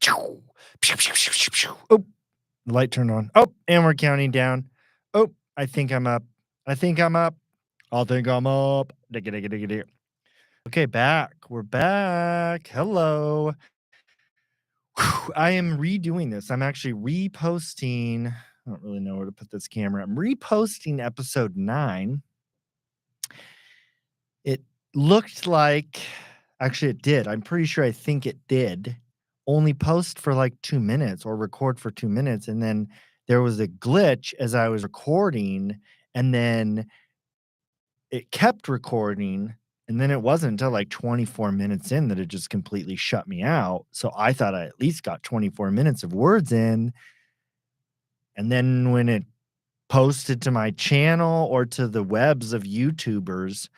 Oh, the light turned on. Oh, and we're counting down. Oh, I think I'm up. I think I'm up. I think I'm up. Digga, digga, digga, digga. Okay, back. We're back. Hello. Whew, I am redoing this. I'm actually reposting. I don't really know where to put this camera. I'm reposting episode 9. It looked like, actually, it did. I'm pretty sure I think it did only post for like 2 minutes or record for 2 minutes. And then there was a glitch as I was recording, and then it kept recording. And then it wasn't until like 24 minutes in that it just completely shut me out. So I thought I at least got 24 minutes of words in. And then when it posted to my channel or to the webs of YouTubers,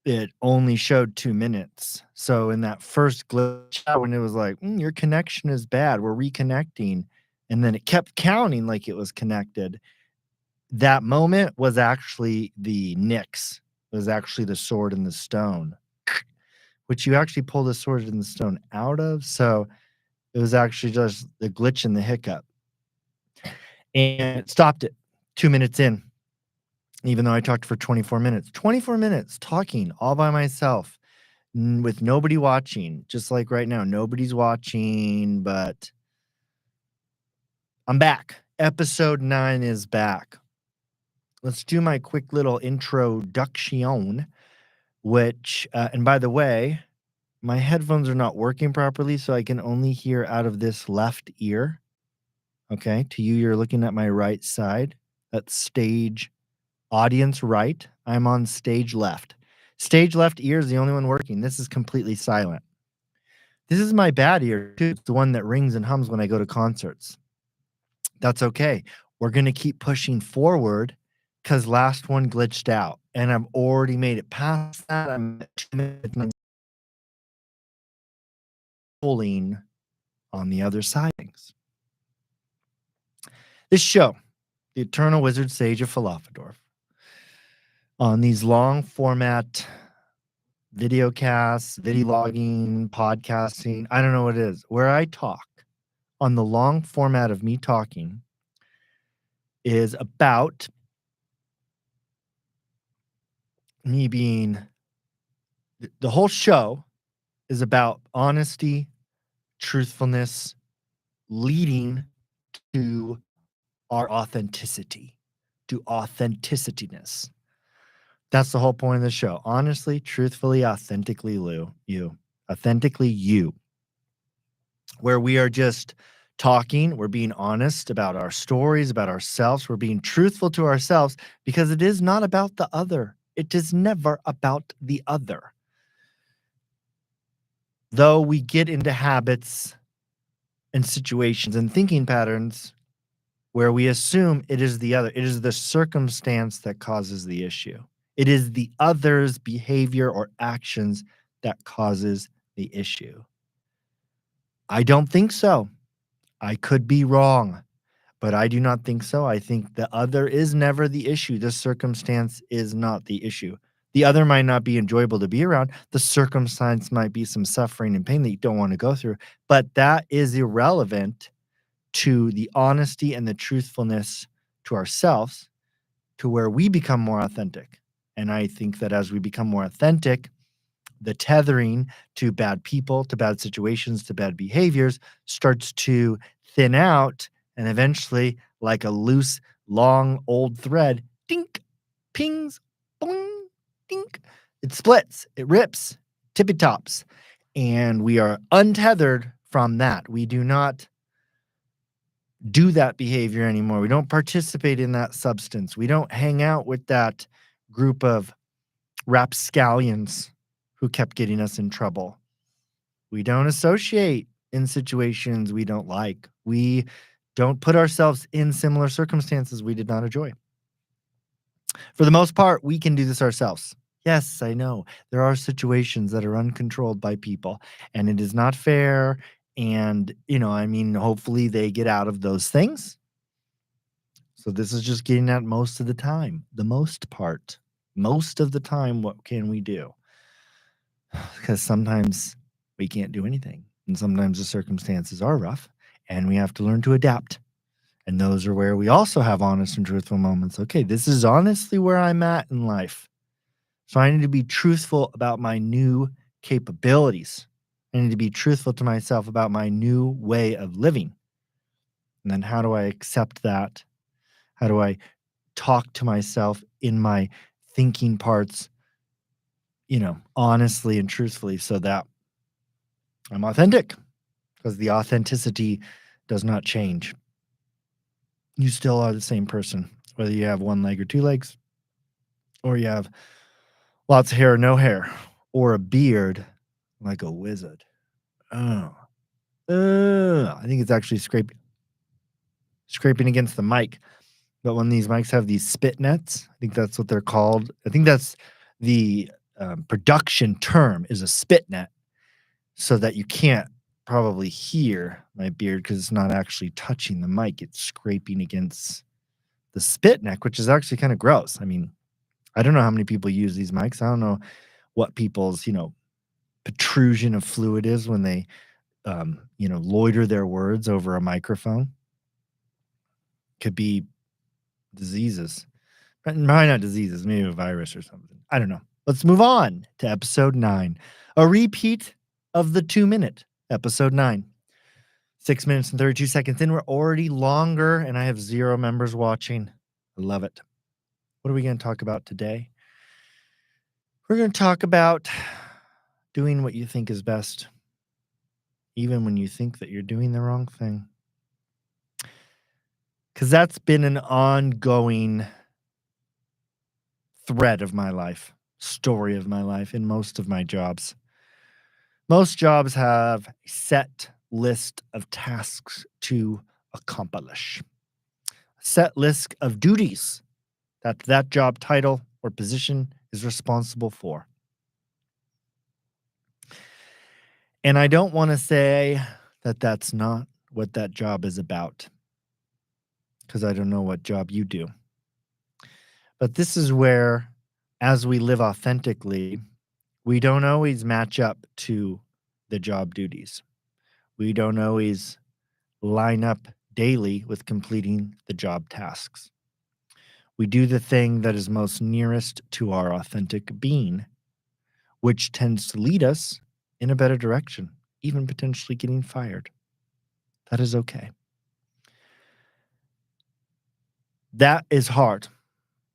it only showed 2 minutes. So in that first glitch out when it was like, your connection is bad, we're reconnecting, and then it kept counting like it was connected. That moment was actually the Nyx. It was actually the sword and the stone, which you actually pull the sword and the stone out of. So it was actually just the glitch and the hiccup. And it stopped it 2 minutes in, even though I talked for 24 minutes. 24 minutes talking all by myself with nobody watching, just like right now. Nobody's watching, but I'm back. Episode 9 is back. Let's do my quick little introduction, which, and by the way, my headphones are not working properly, so I can only hear out of this left ear. Okay, to you, you're looking at my right side. That's stage audience right. I'm on stage left. Stage left ear is the only one working. This is completely silent. This is my bad ear, too. It's the one that rings and hums when I go to concerts. That's okay. We're going to keep pushing forward because last one glitched out, and I've already made it past that. I'm at 2 minutes and pulling on the other side. This show, The Eternal Wizard Sage of Falafadorf, on these long format video casts, video logging, podcasting, I don't know what it is, where I talk on the long format of me talking is about me being, the whole show is about honesty, truthfulness, leading to our authenticity, to authenticityness. That's the whole point of the show. Honestly, truthfully, authentically you. Authentically you. Where we are just talking, we're being honest about our stories, about ourselves, we're being truthful to ourselves because it is not about the other. It is never about the other. Though we get into habits and situations and thinking patterns where we assume it is the other, it is the circumstance that causes the issue. It is the other's behavior or actions that causes the issue. I don't think so. I could be wrong, but I do not think so. I think the other is never the issue. The circumstance is not the issue. The other might not be enjoyable to be around. The circumstance might be some suffering and pain that you don't want to go through, but that is irrelevant to the honesty and the truthfulness to ourselves, to where we become more authentic. And I think that as we become more authentic, the tethering to bad people, to bad situations, to bad behaviors starts to thin out. And eventually, like a loose, long, old thread, dink, pings, boing, dink, it splits, it rips, tippy tops. And we are untethered from that. We do not do that behavior anymore. We don't participate in that substance. We don't hang out with that group of rapscallions who kept getting us in trouble. We don't associate in situations we don't like. We don't put ourselves in similar circumstances we did not enjoy. For the most part, we can do this ourselves. Yes, I know. There are situations that are uncontrolled by people, and it is not fair. And, hopefully they get out of those things. So this is just getting at most of the time, the most part. Most of the time, what can we do? Because sometimes we can't do anything. And sometimes the circumstances are rough and we have to learn to adapt. And those are where we also have honest and truthful moments. Okay, this is honestly where I'm at in life. So I need to be truthful about my new capabilities. I need to be truthful to myself about my new way of living. And then how do I accept that? How do I talk to myself in my thinking parts, honestly and truthfully so that I'm authentic? Because the authenticity does not change. You still are the same person, whether you have one leg or two legs, or you have lots of hair or no hair, or a beard like a wizard. Oh, I think it's actually scraping against the mic. But when these mics have these spit nets, I think that's what they're called. I think that's the production term is a spit net, so that you can't probably hear my beard because it's not actually touching the mic. It's scraping against the spit neck, which is actually kind of gross. I mean, I don't know how many people use these mics. I don't know what people's, protrusion of fluid is when they, loiter their words over a microphone. Could be diseases, but probably not diseases, maybe a virus or something. I don't know. Let's move on to episode 9, a repeat of the 2-minute episode 9. 6 minutes and 32 seconds in. We're already longer, and I have 0 members watching. I love it. What are we going to talk about today? We're going to talk about doing what you think is best, even when you think that you're doing the wrong thing. Because that's been an ongoing thread of my life, story of my life in most of my jobs. Most jobs have a set list of tasks to accomplish, a set list of duties that job title or position is responsible for. And I don't want to say that that's not what that job is about, because I don't know what job you do. But this is where, as we live authentically, we don't always match up to the job duties. We don't always line up daily with completing the job tasks. We do the thing that is most nearest to our authentic being, which tends to lead us in a better direction, even potentially getting fired. That is okay. That is hard.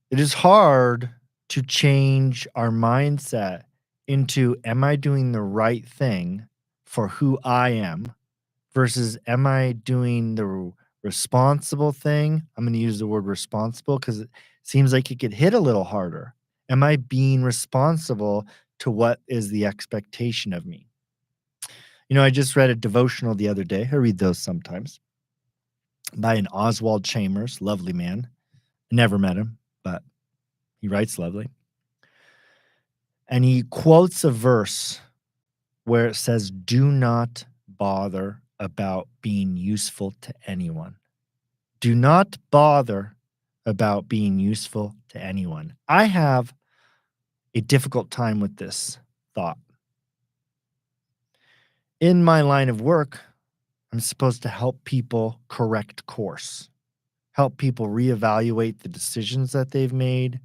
It is hard to change our mindset into, am I doing the right thing for who I am versus am I doing the responsible thing? I'm going to use the word responsible because it seems like it could hit a little harder. Am I being responsible to what is the expectation of me? I just read a devotional the other day. I read those sometimes by an Oswald Chambers, lovely man. Never met him, but he writes lovely. And he quotes a verse where it says, "Do not bother about being useful to anyone." Do not bother about being useful to anyone. I have a difficult time with this thought. In my line of work, I'm supposed to help people correct course, help people reevaluate the decisions that they've made,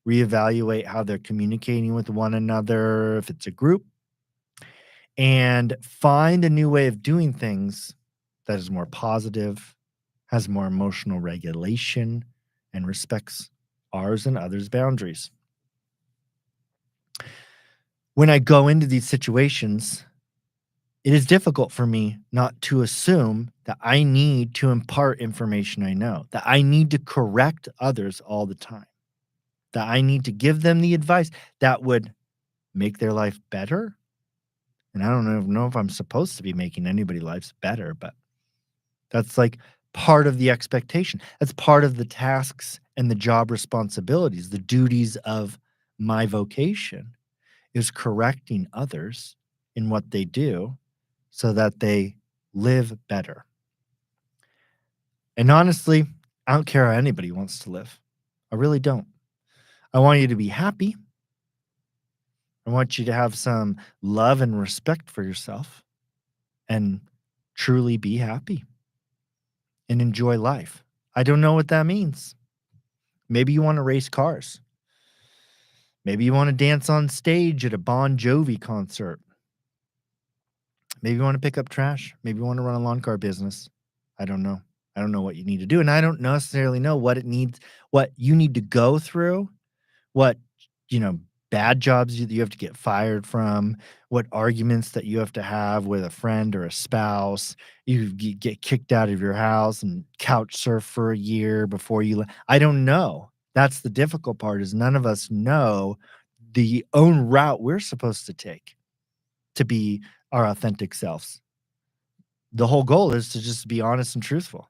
reevaluate how they're communicating with one another, if it's a group, and find a new way of doing things that is more positive, has more emotional regulation, and respects ours and others' boundaries. When I go into these situations, it is difficult for me not to assume that I need to impart information I know, that I need to correct others all the time, that I need to give them the advice that would make their life better. And I don't know if I'm supposed to be making anybody's lives better, but that's like part of the expectation. That's part of the tasks and the job responsibilities, the duties of my vocation is correcting others in what they do so that they live better. And honestly, I don't care how anybody wants to live. I really don't. I want you to be happy. I want you to have some love and respect for yourself. and truly be happy and enjoy life. I don't know what that means. Maybe you want to race cars. Maybe you want to dance on stage at a Bon Jovi concert. Maybe you want to pick up trash. Maybe you want to run a lawn car business. I don't know. I don't know what you need to do. And I don't necessarily know what you need to go through, what, you know, bad jobs you have to get fired from, what arguments that you have to have with a friend or a spouse. You get kicked out of your house and couch surf for a year before I don't know. That's the difficult part is none of us know the own route we're supposed to take to be our authentic selves. The whole goal is to just be honest and truthful.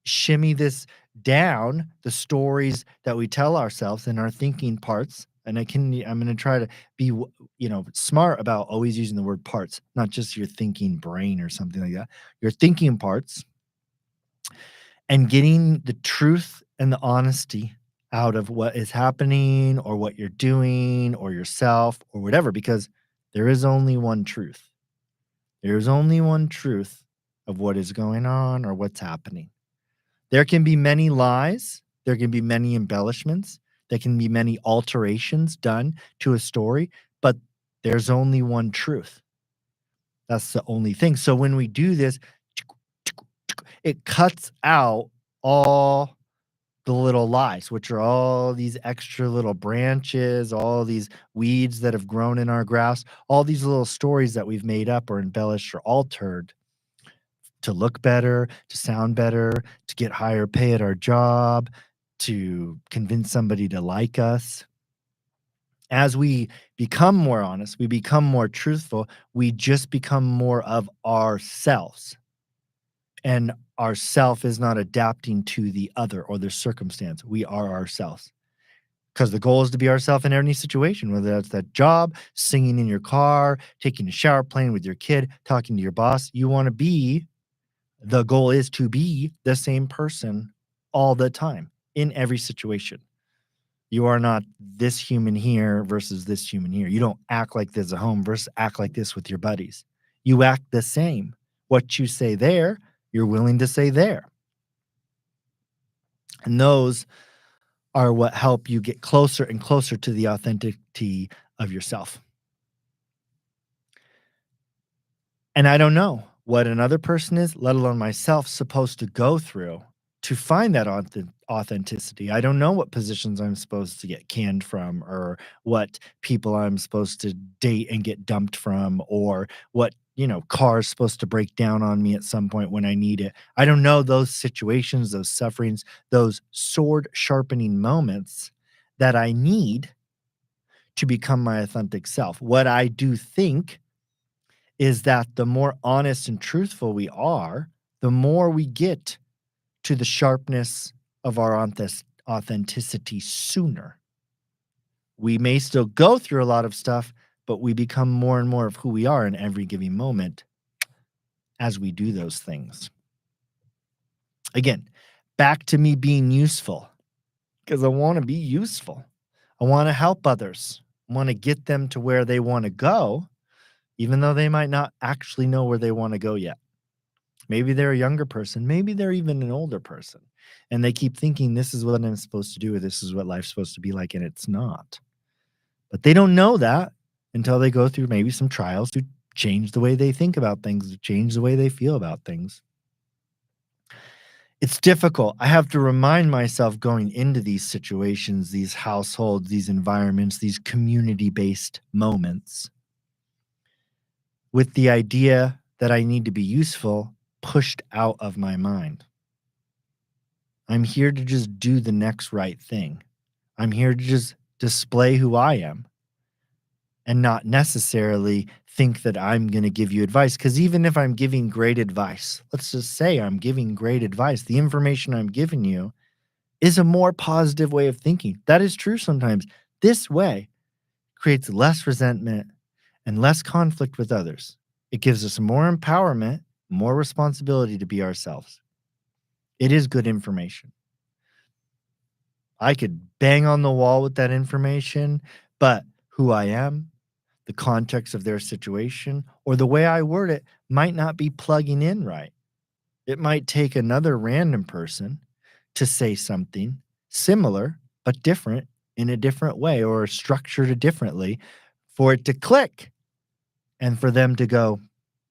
Shimmy this down, the stories that we tell ourselves in our thinking parts, and I'm gonna try to be smart about always using the word parts, not just your thinking brain or something like that. Your thinking parts and getting the truth and the honesty out of what is happening or what you're doing or yourself or whatever, because there is only one truth. There's only one truth of what is going on or what's happening. There can be many lies, there can be many embellishments, there can be many alterations done to a story, but there's only one truth. That's the only thing. So when we do this, it cuts out all the little lies, which are all these extra little branches, all these weeds that have grown in our grass, all these little stories that we've made up or embellished or altered to look better, to sound better, to get higher pay at our job, to convince somebody to like us. As we become more honest, we become more truthful, we just become more of ourselves. And ourself is not adapting to the other or the circumstance. We are ourselves. Because the goal is to be ourselves in any situation, whether that's that job, singing in your car, taking a shower, playing with your kid, talking to your boss. You want to be The goal is to be the same person all the time in every situation. You are not this human here versus this human here. You don't act like this at home versus act like this with your buddies. You act the same. What you say there, you're willing to say there. And those are what help you get closer and closer to the authenticity of yourself. And I don't know what another person is, let alone myself, supposed to go through to find that authenticity. I don't know what positions I'm supposed to get canned from, or what people I'm supposed to date and get dumped from, or what, car's supposed to break down on me at some point when I need it. I don't know those situations, those sufferings, those sword sharpening moments that I need to become my authentic self. What I do think is that the more honest and truthful we are, the more we get to the sharpness of our authenticity sooner. We may still go through a lot of stuff, but we become more and more of who we are in every given moment as we do those things. Again, back to me being useful, because I want to be useful. I want to help others. I want to get them to where they want to go, even though they might not actually know where they want to go yet. Maybe they're a younger person, maybe they're even an older person, and they keep thinking this is what I'm supposed to do, or this is what life's supposed to be like, and it's not. But they don't know that until they go through maybe some trials to change the way they think about things, to change the way they feel about things. It's difficult. I have to remind myself going into these situations, these households, these environments, these community-based moments with the idea that I need to be useful pushed out of my mind. I'm here to just do the next right thing. I'm here to just display who I am and not necessarily think that I'm going to give you advice. Because even if I'm giving great advice, let's just say I'm giving great advice, the information I'm giving you is a more positive way of thinking. That is true sometimes. This way creates less resentment and less conflict with others. It gives us more empowerment, more responsibility to be ourselves. It is good information. I could bang on the wall with that information, but who I am, the context of their situation, or the way I word it might not be plugging in right. It might take another random person to say something similar but different in a different way or structured it differently for it to click and for them to go,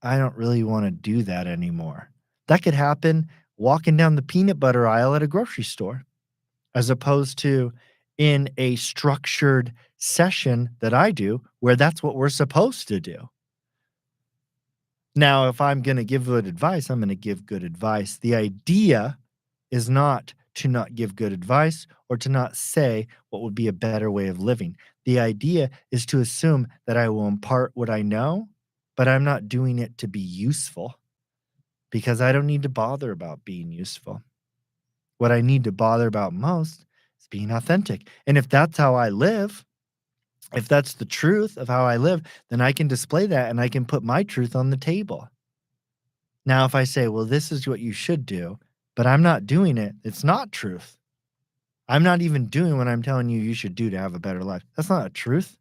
I don't really want to do that anymore. That could happen walking down the peanut butter aisle at a grocery store as opposed to in a structured session that I do where that's what we're supposed to do. Now, if I'm going to give good advice, I'm going to give good advice. The idea is not to not give good advice or to not say what would be a better way of living. The idea is to assume that I will impart what I know, but I'm not doing it to be useful because I don't need to bother about being useful. What I need to bother about most is being authentic. And if that's how I live, if that's the truth of how I live, then I can display that and I can put my truth on the table. Now, if I say, well, this is what you should do, but I'm not doing it, it's not truth. I'm not even doing what I'm telling you you should do to have a better life. That's not a truth.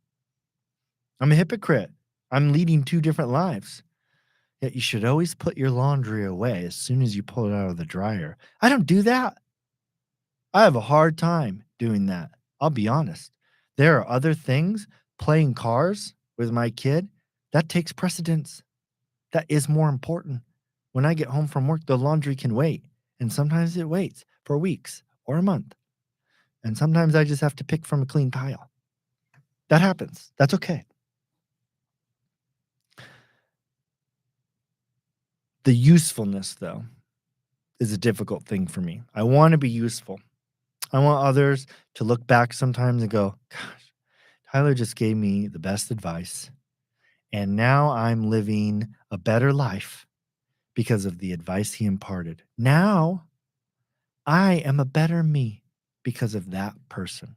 I'm a hypocrite. I'm leading two different lives. Yet you should always put your laundry away as soon as you pull it out of the dryer. I don't do that. I have a hard time doing that. I'll be honest. There are other things, playing cars with my kid, that takes precedence. That is more important. When I get home from work, the laundry can wait. And sometimes it waits for weeks or a month. And sometimes I just have to pick from a clean pile. That happens. That's okay. The usefulness, though, is a difficult thing for me. I want to be useful. I want others to look back sometimes and go, gosh, Tyler just gave me the best advice. And now I'm living a better life because of the advice he imparted. Now I am a better me because of that person.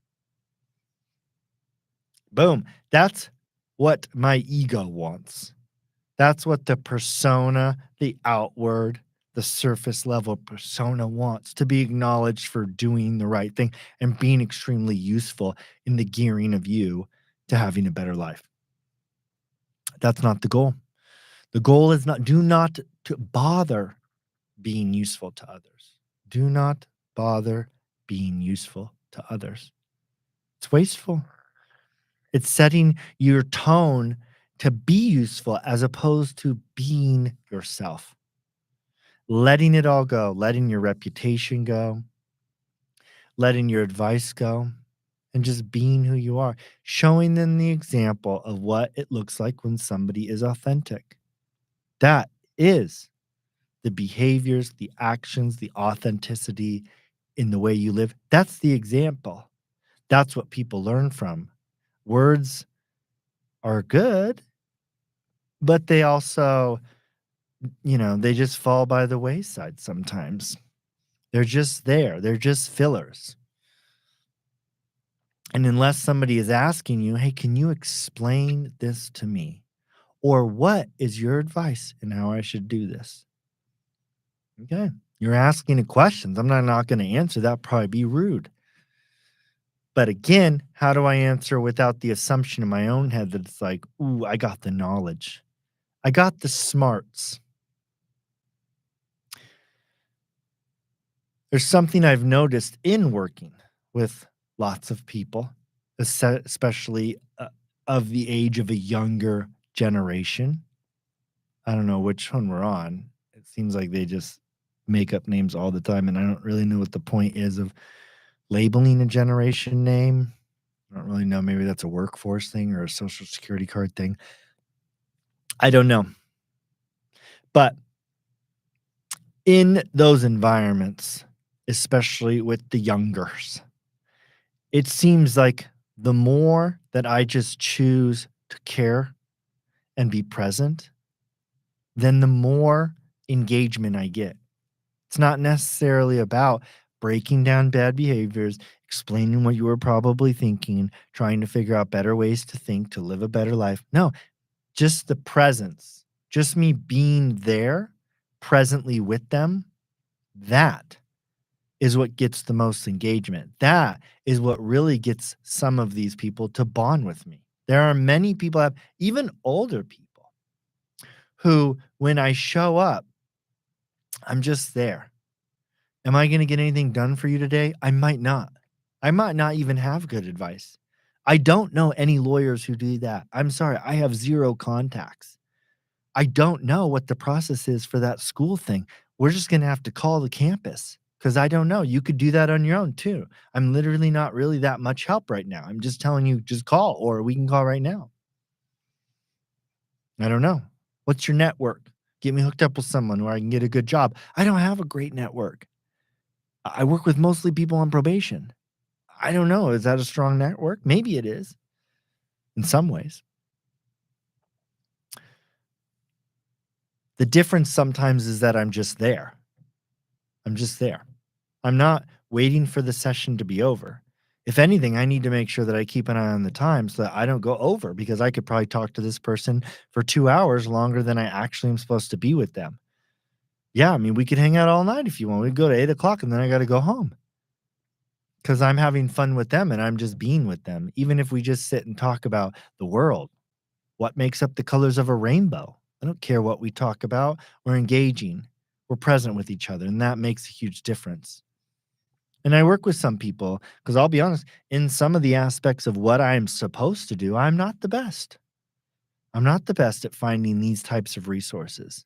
Boom. That's what my ego wants. That's what the persona, the outward, the surface level persona wants to be acknowledged for doing the right thing and being extremely useful in the gearing of you to having a better life. That's not the goal. The goal is not, do not to bother being useful to others. Do not bother being useful to others. It's wasteful. It's setting your tone to be useful as opposed to being yourself. Letting it all go, letting your reputation go, letting your advice go, and just being who you are, showing them the example of what it looks like when somebody is authentic. That is the behaviors, the actions, the authenticity in the way you live. That's the example. That's what people learn from. Words are good, but they also, they just fall by the wayside sometimes. They're just there. They're just fillers. And unless somebody is asking you, hey, can you explain this to me? Or what is your advice in how I should do this? Okay. You're asking the questions. I'm not going to answer that. Probably be rude. But again, how do I answer without the assumption in my own head that it's like, ooh, I got the knowledge. I got the smarts. There's something I've noticed in working with lots of people, especially of the age of a younger generation. I don't know which one we're on. It seems like they just make up names all the time, and I don't really know what the point is of labeling a generation name. I don't really know. Maybe that's a workforce thing or a social security card thing. I don't know. But in those environments, especially with the youngers, it seems like the more that I just choose to care and be present, then the more engagement I get. It's not necessarily about breaking down bad behaviors, explaining what you were probably thinking, trying to figure out better ways to think to live a better life. No, just the presence, just me being there presently with them. That is what gets the most engagement. That is what really gets some of these people to bond with me. There are many people have even older people who, when I show up, I'm just there. Am I gonna get anything done for you today? I might not. I might not even have good advice. I don't know any lawyers who do that. I'm sorry, I have 0 contacts. I don't know what the process is for that school thing. We're just gonna have to call the campus because I don't know. You could do that on your own too. I'm literally not really that much help right now. I'm just telling you, just call, or we can call right now. I don't know. What's your network? Get me hooked up with someone where I can get a good job. I don't have a great network. I work with mostly people on probation. I don't know. Is that a strong network? Maybe it is in some ways. The difference sometimes is that I'm just there. I'm just there. I'm not waiting for the session to be over. If anything, I need to make sure that I keep an eye on the time so that I don't go over because I could probably talk to this person for 2 hours longer than I actually am supposed to be with them. Yeah, I mean, we could hang out all night if you want. We could go to 8 o'clock and then I gotta go home because I'm having fun with them and I'm just being with them. Even if we just sit and talk about the world, what makes up the colors of a rainbow? I don't care what we talk about. We're engaging, we're present with each other, and that makes a huge difference. And I work with some people because I'll be honest, in some of the aspects of what I'm supposed to do, I'm not the best. I'm not the best at finding these types of resources.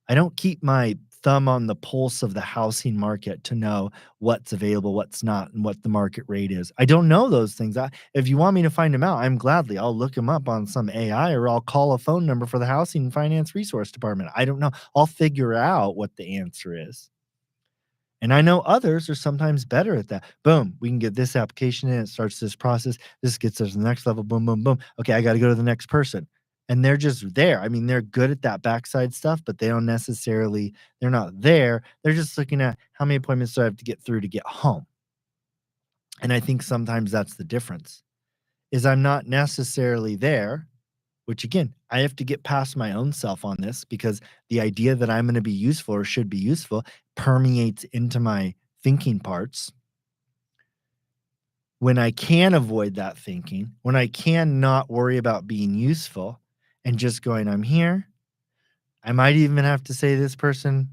I don't keep my thumb on the pulse of the housing market to know what's available, what's not, and what the market rate is. I don't know those things. If you want me to find them out, I'm gladly. I'll look them up on some AI or I'll call a phone number for the Housing and Finance Resource Department. I don't know. I'll figure out what the answer is. And I know others are sometimes better at that. Boom, we can get this application in, it starts this process. This gets us to the next level. Boom, boom, boom. Okay, I got to go to the next person. And they're just there. I mean, they're good at that backside stuff, but they don't necessarily, they're not there. They're just looking at how many appointments do I have to get through to get home. And I think sometimes that's the difference is I'm not necessarily there, which again, I have to get past my own self on this because the idea that I'm going to be useful or should be useful permeates into my thinking parts. When I can avoid that thinking, when I can not worry about being useful and just going, I'm here. I might even have to say this person,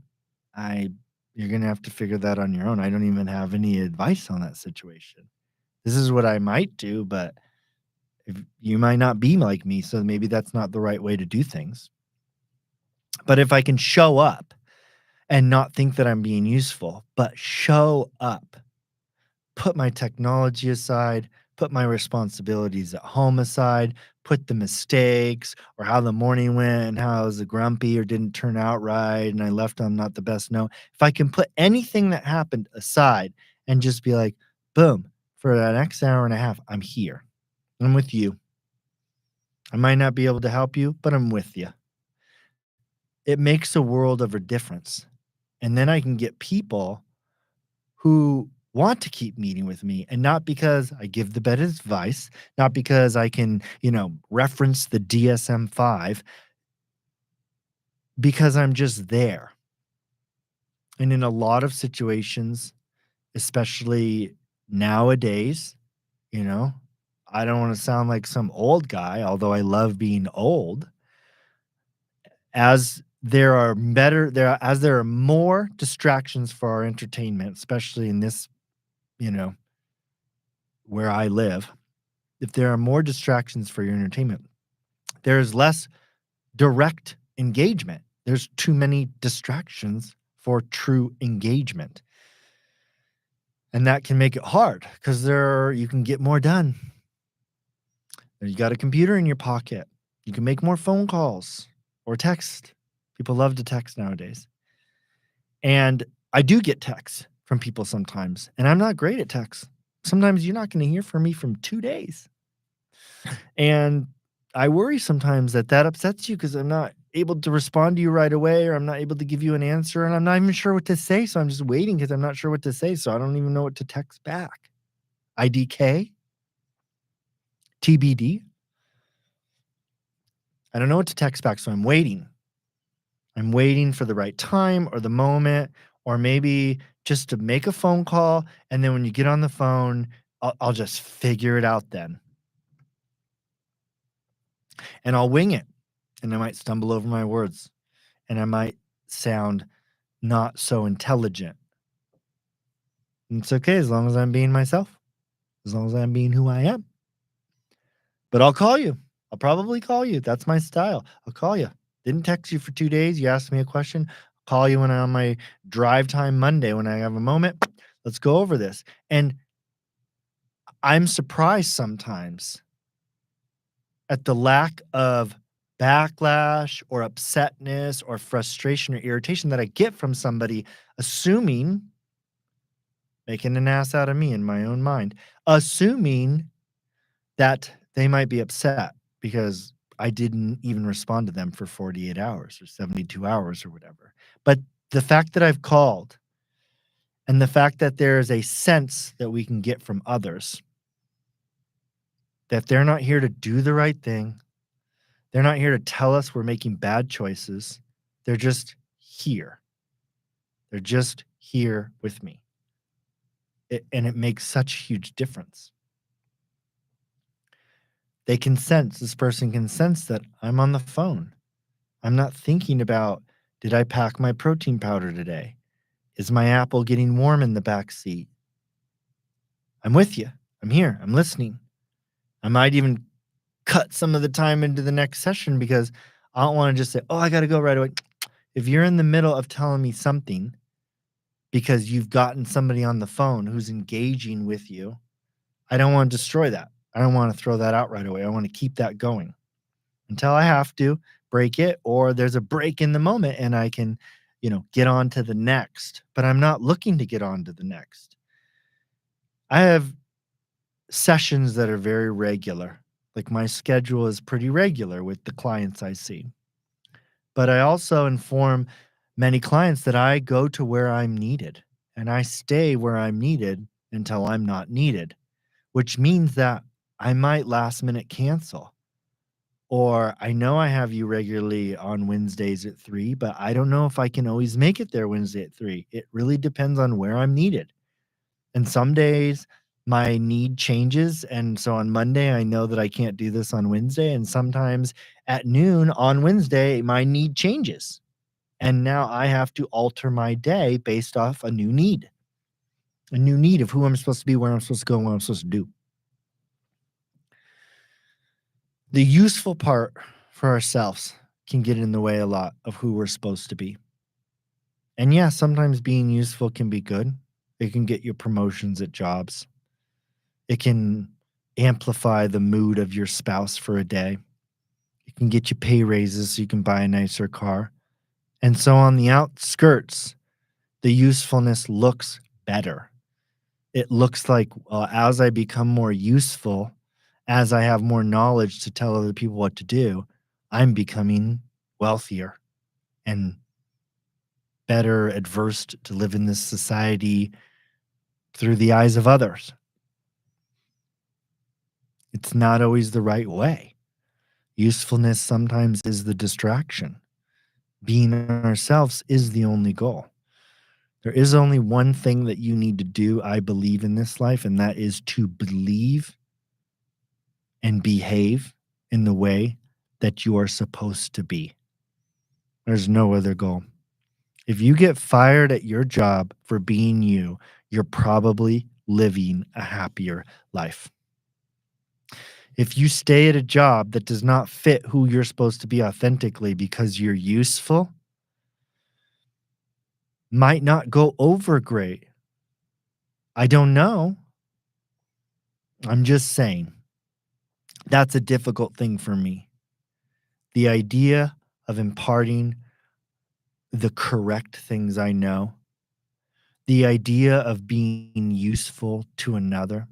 I you're going to have to figure that on your own. I don't even have any advice on that situation. This is what I might do, but if you might not be like me, so maybe that's not the right way to do things. But if I can show up and not think that I'm being useful, but show up, put my technology aside, put my responsibilities at home aside, put the mistakes or how the morning went and how I was grumpy or didn't turn out right and I left on not the best note. If I can put anything that happened aside and just be like, boom, for the next hour and a half, I'm here. I'm with you. I might not be able to help you, but I'm with you. It makes a world of a difference. And then I can get people who want to keep meeting with me and not because I give the best advice, not because I can, reference the DSM-5, because I'm just there. And in a lot of situations, especially nowadays, you know, I don't want to sound like some old guy, although I love being old. As there are more distractions for our entertainment, especially in this, you know, where I live, if there are more distractions for your entertainment, there's less direct engagement. There's too many distractions for true engagement. And that can make it hard because you can get more done. You got a computer in your pocket. You can make more phone calls or text. People love to text nowadays. And I do get texts from people sometimes, and I'm not great at texts. Sometimes you're not going to hear from me from 2 days. And I worry sometimes that that upsets you because I'm not able to respond to you right away, or I'm not able to give you an answer, and I'm not even sure what to say. So I'm just waiting because I'm not sure what to say. So I don't even know what to text back. IDK, TBD. I don't know what to text back. So I'm waiting. I'm waiting for the right time or the moment, or maybe just to make a phone call. And then when you get on the phone, I'll just figure it out then. and I'll wing it, and I might stumble over my words, and I might sound not so intelligent. And it's okay as long as I'm being myself, as long as I'm being who I am. But I'll call you. I'll probably call you. That's my style. I'll call you. Didn't text you for 2 days. You asked me a question. Call you when I'm on my drive time Monday when I have a moment. Let's go over this. And I'm surprised sometimes at the lack of backlash or upsetness or frustration or irritation that I get from somebody assuming, making an ass out of me in my own mind, assuming that they might be upset because I didn't even respond to them for 48 hours or 72 hours or whatever. But the fact that I've called and the fact that there is a sense that we can get from others that they're not here to do the right thing, they're not here to tell us we're making bad choices. They're just here. They're just here with me. And it makes such a huge difference. They can sense, this person can sense that I'm on the phone. I'm not thinking about, did I pack my protein powder today? Is my apple getting warm in the back seat? I'm with you. I'm here. I'm listening. I might even cut some of the time into the next session because I don't want to just say, oh, I got to go right away. If you're in the middle of telling me something because you've gotten somebody on the phone who's engaging with you, I don't want to destroy that. I don't want to throw that out right away. I want to keep that going until I have to break it or there's a break in the moment and I can, get on to the next. But I'm not looking to get on to the next. I have sessions that are very regular. Like my schedule is pretty regular with the clients I see. But I also inform many clients that I go to where I'm needed and I stay where I'm needed until I'm not needed, which means that I might last minute cancel. Or I know I have you regularly on Wednesdays at 3, but I don't know if I can always make it there Wednesday at 3. It really depends on where I'm needed. And some days my need changes. And so on Monday, I know that I can't do this on Wednesday. And sometimes at noon on Wednesday, my need changes. And now I have to alter my day based off a new need of who I'm supposed to be, where I'm supposed to go, and what I'm supposed to do. The useful part for ourselves can get in the way a lot of who we're supposed to be. And yeah, sometimes being useful can be good. It can get you promotions at jobs. It can amplify the mood of your spouse for a day. It can get you pay raises so you can buy a nicer car. And so on the outskirts, the usefulness looks better. It looks like, as I become more useful, as I have more knowledge to tell other people what to do, I'm becoming wealthier and better adversed to live in this society through the eyes of others. It's not always the right way. Usefulness sometimes is the distraction. Being ourselves is the only goal. There is only one thing that you need to do, I believe, in this life, and that is to believe and behave in the way that you are supposed to be. There's no other goal. If you get fired at your job for being you, you're probably living a happier life. If you stay at a job that does not fit who you're supposed to be authentically because you're useful, might not go over great. I don't know. I'm just saying that's a difficult thing for me. The idea of imparting the correct things I know, the idea of being useful to another,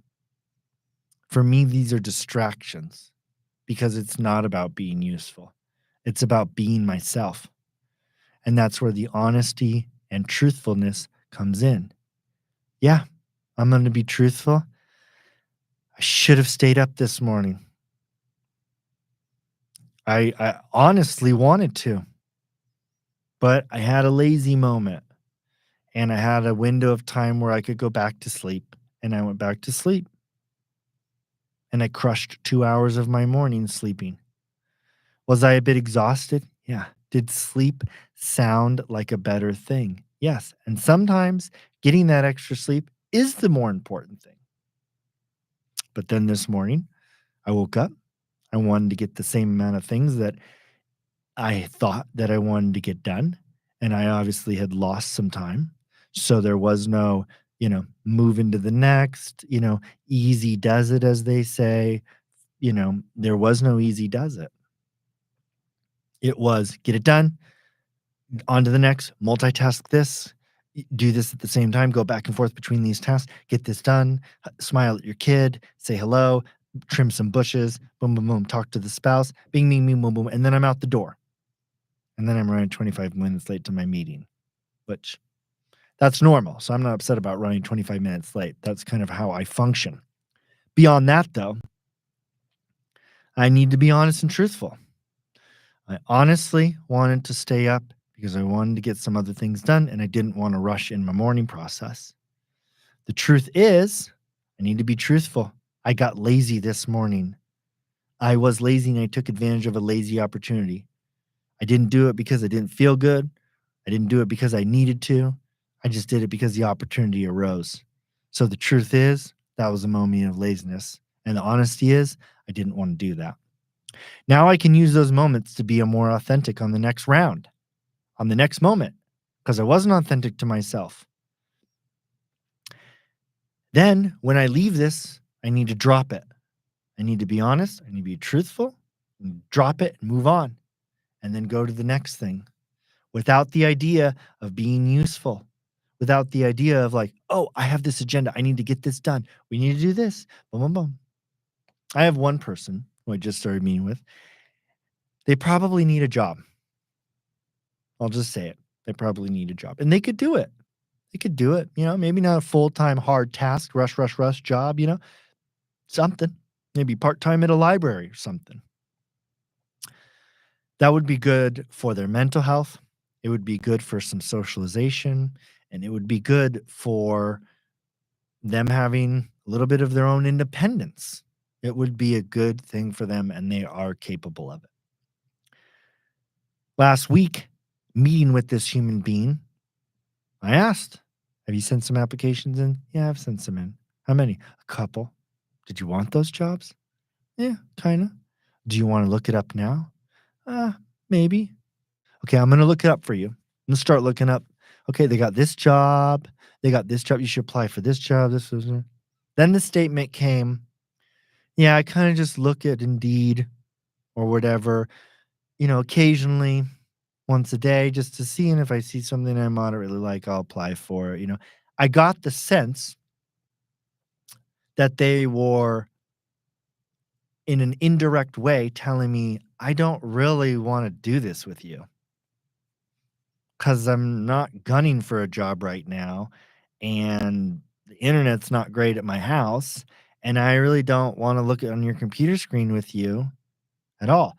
for me, these are distractions because it's not about being useful. It's about being myself. And that's where the honesty and truthfulness comes in. Yeah, I'm going to be truthful. I should have stayed up this morning. I honestly wanted to, but I had a lazy moment and I had a window of time where I could go back to sleep. And I went back to sleep and I crushed 2 hours of my morning sleeping. Was I a bit exhausted? Yeah. Did sleep sound like a better thing? Yes. And sometimes getting that extra sleep is the more important thing. But then this morning, I woke up. I wanted to get the same amount of things that I thought that I wanted to get done. And I obviously had lost some time. So there was no, move into the next, easy does it, as they say. There was no easy does it. It was get it done, on to the next, multitask this, do this at the same time, go back and forth between these tasks, get this done, smile at your kid, say hello, trim some bushes, boom, boom, boom, talk to the spouse, bing, bing, bing, boom, boom, and then I'm out the door. And then I'm running 25 minutes late to my meeting, which that's normal. So I'm not upset about running 25 minutes late. That's kind of how I function. Beyond that, though, I need to be honest and truthful. I honestly wanted to stay up because I wanted to get some other things done and I didn't want to rush in my morning process. The truth is, I need to be truthful. I got lazy this morning. I was lazy and I took advantage of a lazy opportunity. I didn't do it because I didn't feel good. I didn't do it because I needed to. I just did it because the opportunity arose. So the truth is, that was a moment of laziness. And the honesty is, I didn't want to do that. Now I can use those moments to be a more authentic on the next round, on the next moment, because I wasn't authentic to myself. Then when I leave this, I need to drop it. I need to be honest. I need to be truthful and drop it and move on and then go to the next thing without the idea of being useful, without the idea of like, oh, I have this agenda. I need to get this done. We need to do this. Boom, boom, boom. I have one person who I just started meeting with. They probably need a job. I'll just say it. They probably need a job and they could do it. They could do it, maybe not a full-time hard task, rush, rush, rush job, something. Maybe part-time at a library or something. That would be good for their mental health. It would be good for some socialization, and it would be good for them having a little bit of their own independence. It would be a good thing for them, and they are capable of it. Last week, meeting with this human being, I asked, have you sent some applications in? Yeah, I've sent some in. How many? A couple. Did you want those jobs? Yeah, kinda. Do you wanna look it up now? Maybe. Okay, I'm gonna look it up for you. I'm gonna start looking up, okay, they got this job, they got this job, you should apply for this job, this was then the statement came, "Yeah, I kinda just look at Indeed or whatever, occasionally, once a day, just to see, and if I see something I moderately like, I'll apply for it." I got the sense that they were in an indirect way telling me, "I don't really wanna do this with you, because 'cause I'm not gunning for a job right now, and the internet's not great at my house, and I really don't wanna look on your computer screen with you at all."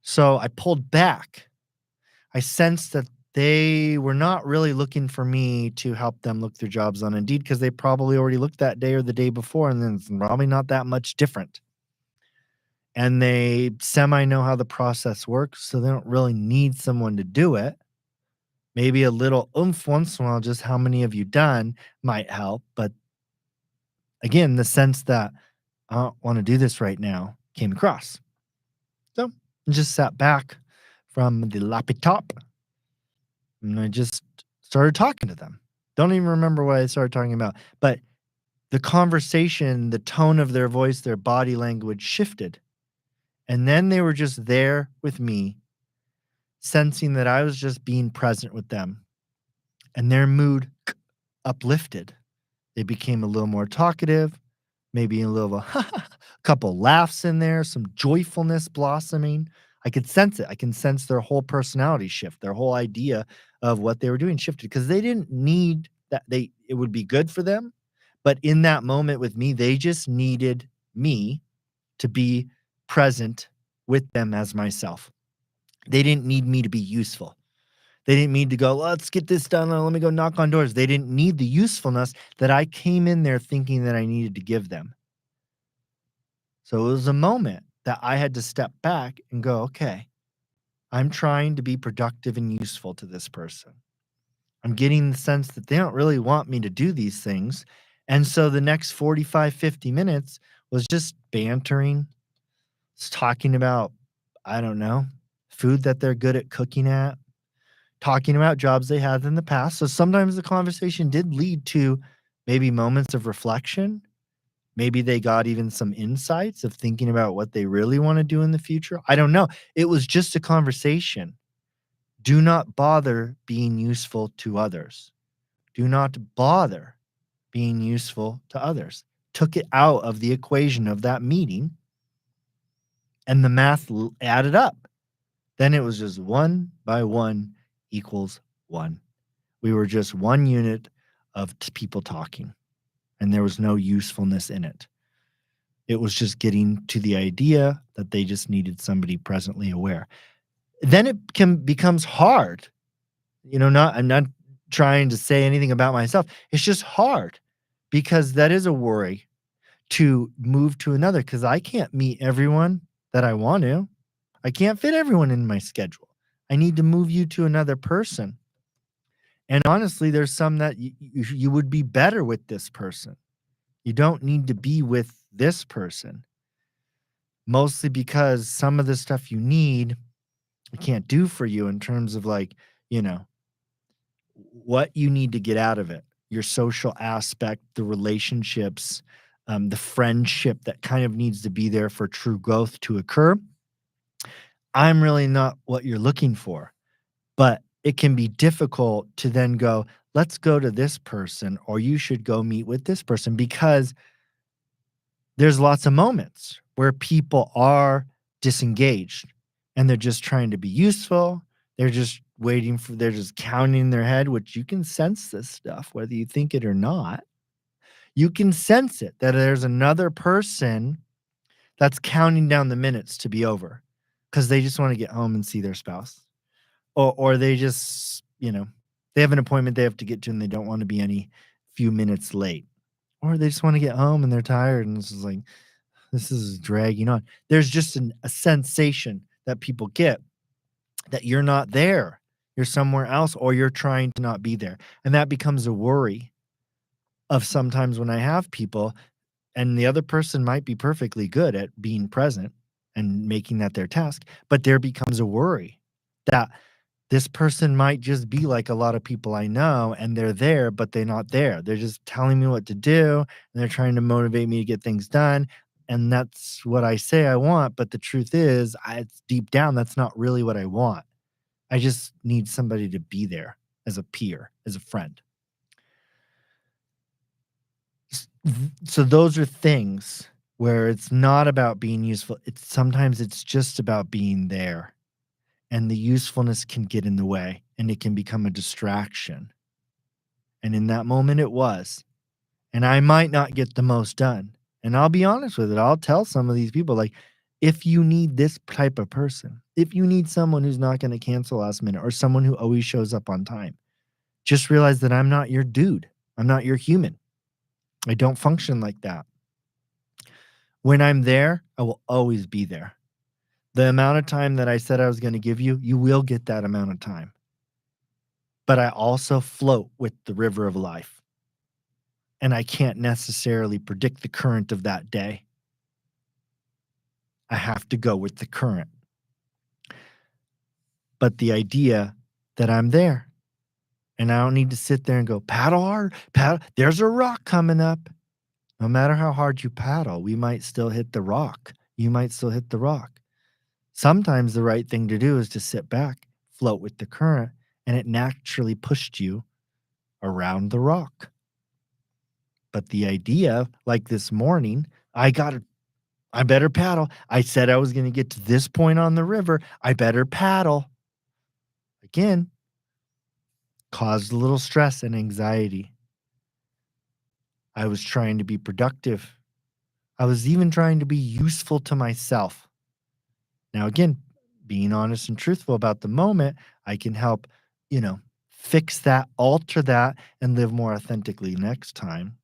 So, I pulled back. I sensed that they were not really looking for me to help them look through jobs on Indeed because they probably already looked that day or the day before, and then it's probably not that much different. And they semi know how the process works, so they don't really need someone to do it. Maybe a little oomph once in a while, just how many have you done might help. But again, the sense that I don't want to do this right now came across. So I just sat back from the laptop and I just started talking to them. Don't even remember what I started talking about, but the conversation, the tone of their voice, their body language shifted. And then they were just there with me, sensing that I was just being present with them, and their mood uplifted. They became a little more talkative, maybe a little couple laughs in there, some joyfulness blossoming. I could sense it. I can sense their whole personality shift, their whole idea of what they were doing shifted because they didn't need that it would be good for them, but in that moment with me, they just needed me to be present with them as myself. They didn't need me to be useful. They didn't need to go, let's get this done. Let me go knock on doors. They didn't need the usefulness that I came in there thinking that I needed to give them. So it was a moment that I had to step back and go, okay, I'm trying to be productive and useful to this person. I'm getting the sense that they don't really want me to do these things. And so the next 45, 50 minutes was just bantering, talking about, I don't know, food that they're good at cooking at, talking about jobs they had in the past. So sometimes the conversation did lead to maybe moments of reflection. Maybe they got even some insights of thinking about what they really want to do in the future. I don't know. It was just a conversation. Do not bother being useful to others. Do not bother being useful to others. Took it out of the equation of that meeting and the math added up. Then it was just 1 by 1 equals 1. We were just one unit of people talking, and there was no usefulness in it. It was just getting to the idea that they just needed somebody presently aware. Then it becomes hard. I'm not trying to say anything about myself. It's just hard because that is a worry to move to another because I can't meet everyone that I want to. I can't fit everyone in my schedule. I need to move you to another person. And honestly, there's some that you would be better with this person. You don't need to be with this person, mostly because some of the stuff you need, I can't do for you in terms of like, you know, what you need to get out of it, your social aspect, the relationships, the friendship that kind of needs to be there for true growth to occur. I'm really not what you're looking for. But it can be difficult to then go, let's go to this person, or you should go meet with this person because there's lots of moments where people are disengaged and they're just trying to be useful. They're just they're just counting in their head, which you can sense this stuff, whether you think it or not. You can sense it that there's another person that's counting down the minutes to be over because they just want to get home and see their spouse. Or they just, they have an appointment they have to get to and they don't wanna be any few minutes late. Or they just wanna get home and they're tired and this is like, this is dragging on. There's just a sensation that people get that you're not there. You're somewhere else or you're trying to not be there. And that becomes a worry of sometimes when I have people and the other person might be perfectly good at being present and making that their task, but there becomes a worry that this person might just be like a lot of people I know, and they're there, but they're not there. They're just telling me what to do, and they're trying to motivate me to get things done, and that's what I say I want, but the truth is, it's deep down, that's not really what I want. I just need somebody to be there as a peer, as a friend. So those are things where it's not about being useful. It's just about being there, and the usefulness can get in the way, and it can become a distraction. And in that moment, it was. And I might not get the most done. And I'll be honest with it. I'll tell some of these people, like, if you need this type of person, if you need someone who's not going to cancel last minute or someone who always shows up on time, just realize that I'm not your dude. I'm not your human. I don't function like that. When I'm there, I will always be there. The amount of time that I said I was going to give you, you will get that amount of time. But I also float with the river of life. And I can't necessarily predict the current of that day. I have to go with the current. But the idea that I'm there and I don't need to sit there and go, paddle hard, paddle. There's a rock coming up. No matter how hard you paddle, we might still hit the rock. You might still hit the rock. Sometimes the right thing to do is to sit back, float with the current, and it naturally pushed you around the rock. But the idea, like this morning, I better paddle. I said I was going to get to this point on the river. I better paddle. Again, caused a little stress and anxiety. I was trying to be productive. I was even trying to be useful to myself. Now, again, being honest and truthful about the moment, I can help, fix that, alter that, and live more authentically next time.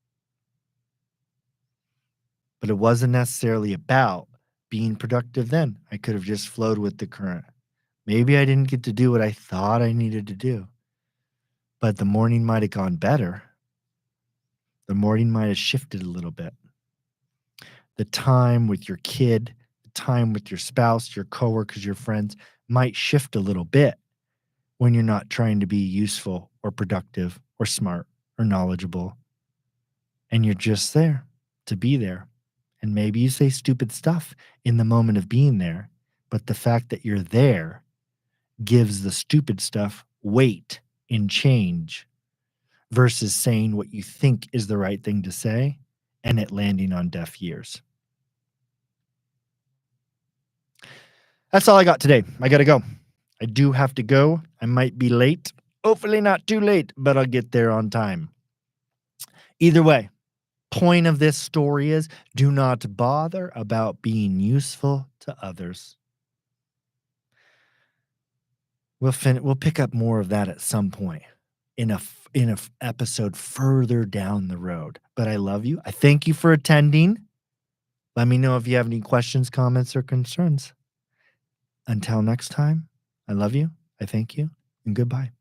But it wasn't necessarily about being productive then. I could have just flowed with the current. Maybe I didn't get to do what I thought I needed to do, but the morning might have gone better. The morning might have shifted a little bit. The time with your kid, the time with your spouse, your coworkers, your friends might shift a little bit when you're not trying to be useful or productive or smart or knowledgeable and you're just there to be there. And maybe you say stupid stuff in the moment of being there, but the fact that you're there gives the stupid stuff weight in change versus saying what you think is the right thing to say and it landing on deaf ears. That's all I got today. I got to go. I do have to go. I might be late. Hopefully, not too late, but I'll get there on time. Either way, point of this story is do not bother about being useful to others. We'll pick up more of that at some point in a episode further down the road. But I love you. I thank you for attending. Let me know if you have any questions, comments, or concerns. Until next time, I love you. I thank you, and goodbye.